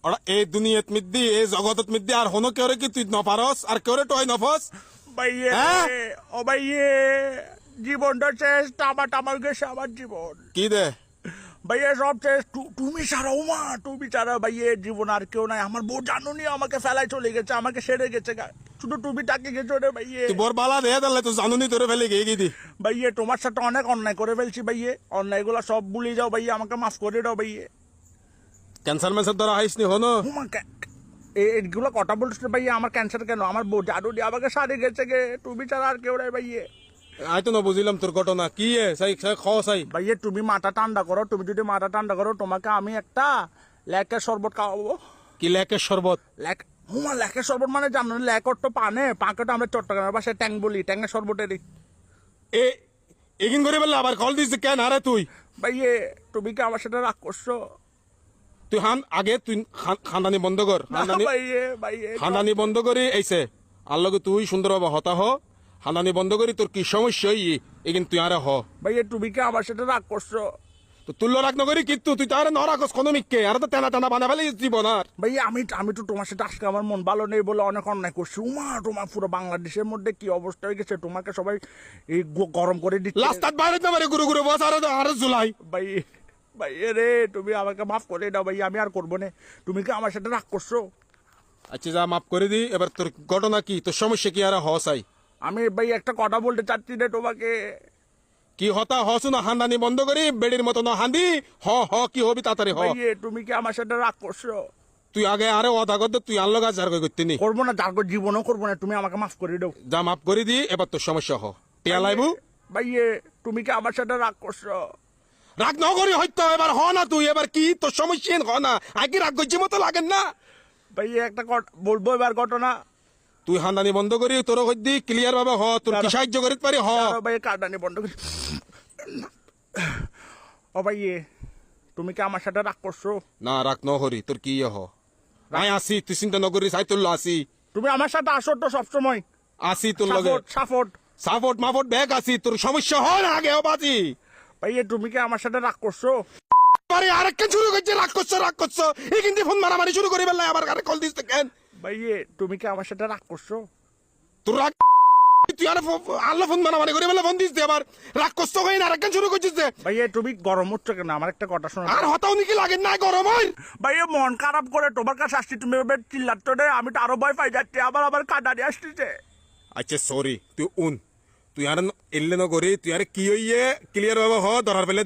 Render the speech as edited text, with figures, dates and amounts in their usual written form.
ওরা এই দুনিয়াত মিদ্দি এই জগতত মিদ্দি আর হনো কেউরে কি তুই নপারস আর কেউরে টয় নফস ভাইয়ে হ্যাঁ? ও ভাইয়ে জীবনটা শেষ টামা টামার গেছে আমার জীবন কি দে ভাইয়া সব শেষ তুমি ছাড়াও মা তুমি ছাড়া ভাইয়ে জীবন আর কেউ নাই আমার বউ জানুনি আমাকে ফেলায় চলে গেছে আমাকে সেরে গেছে শুধু তুমি টাকে গেছো রে ভাইয়ে তুই বর বালা দে তাহলে তুই জানুনি তোরে ফেলে গিয়ে গিয়ে দি ভাইয়ে তোমার সাথে অনেক অন্যায় করে ফেলছি ভাইয়ে অন্যায়গুলো সব ভুলে যাও ভাইয়ে আমাকে মাফ করে দাও ভাইয়ে ক্যান্সার ম্যান্সার ধরা হাইস নি হনো তোমাকে এইগুলো কথা বলছো ভাইয়া আমার ক্যান্সার কেন আমার বউ জানুনি আমাকে সারে গেছে গে তুমি ছাড়া আর কেউ নাই ভাইয়ে আই তো না বুঝিলাম তোর ঘটনা কি এ সাই খ সাই ভাইয়া তুমি মাথা ঠান্ডা করো তুমি যদি মাথা ঠান্ডা করো তোমাকে আমি একটা লেকের শরবত খাওয়াবো কি লেকের শরবত লেকের শরবত মানে জানো লেকর তো পানে পাকে তো আমরা চট্টগ্রামের পাশে ট্যাং বলি ট্যাংয়ের শরবতেরই এ এগিন করে বললে আবার কল দিস কেন আরে তুই ভাইয়ে তুমি কি আমার সাথে রাগ করছো তুই আগে তুই খানদানি বন্ধ কর ভাইয়ে খানদানি বন্ধ করি এইসে আর লগে তুই সুন্দরভাবে হতা হ খানদানি বন্ধ করি তোর কি সমস্যা এগিন তুই আরে হ ভাইয়ে তুমি কি আমার সাথে রাগ করছো তো তুল্য রাখ নগরি কিন্তু তুই তারে নরাকস কোনো মিককে আর তো টানা টানা বানা ফেলে জীবন আর ভাইয়া আমি তো তোমার সাথে আজকে আমার মন ভালো নেই বলে অনেক অন্যায় করছি তোমার পুরো বাংলাদেশের মধ্যে কি অবস্থা হয়ে গেছে তোমাকে সবাই এই গরম করে দিচ্ছে লাস্টাত বাইরে না মারে গুরু গুরু বস আর জুলাই ভাইয়ে রে তুমি আমাকে মাফ করে দাও ভাইয়া আমি আর করবো না তুমি কি আমার সাথে রাগ করছো আচ্ছা যা মাফ করে দি এবার তোর ঘটনা কি তোর সমস্যা কি আর হসাই আমি ভাই একটা কথা বলতে চাচ্ছি রে তোমাকে কি হতা হসু না হান্দানি বন্ধ করি বেড়ির মতো না হান্দি হ কি হবি তাড়াতাড়ি হ ভাইয়ে তুমি কি আমার সাথে রাগ করছো তুই আগে আরে অদা করতে তুই আনলো গাছ ঝাড় করতে নি করবো না যার জীবনও করবো না তুমি আমাকে মাফ করে দাও যা মাফ করে দি এবার তোর সমস্যা হ টিয়া লাইবু ভাইয়ে তুমি কি আমার সাথে রাগ করছো রাগ ন করি হয়তো এবার হ না তুই এবার কি তোর সমস্যা হ না আগে রাগ করছি মতো লাগেন না ভাইয়ে একটা বলবো এবার ঘটনা তুই হান্দানি বন্ধ করি তোর হইদি ক্লিয়ার ভাবে হ তোর কি সাহায্য করিতে পারি হ ভাই কাটানি বন্ধ করি ও ভাইয়ে তুমি কি আমার সাথে রাগ করছো না রাগ ন হরি তোর কি হ রাই আসি তুই চিন্তা নগরি সাই তুল্লো আসি তুমি আমার সাথে আসো তো সবসময় আসি তোর লগে সাপোর্ট সাপোর্ট মাপোর্ট ব্যাগ আসি তোর সমস্যা হয় না আগে বাজি ভাইয়ে তুমি কি আমার সাথে রাগ করছো আরে আরেকটা শুরু করছে রাগ করছো এই কিন্তু ফোন মারামারি শুরু করি বেলা আবার আরে কল দিস কেন ভাইয়ে তুমি কি আমার সাথে রাগ করছো তোর রাগ তুই আর আল্লাহ ফোন মারামারি করি বেলা ফোন দিস আবার রাগ করছো হয় না আরেকটা শুরু করছিস ভাইয়ে তুমি গরম হচ্ছ কেন আমার একটা কথা শোনো আর হতাও নাকি লাগে না গরম হয় ভাইয়ে মন খারাপ করে তোমার কাছে আসছি তুমি এবার চিল্লাচ্ছ রে আমি তো আরো ভয় পাই যাচ্ছি আবার কাটানি আসতেছে আচ্ছা সরি তুই আর এলে নগরি তুই আর কি হইয়ে ক্লিয়ার ভাবে হ ধরার পেলে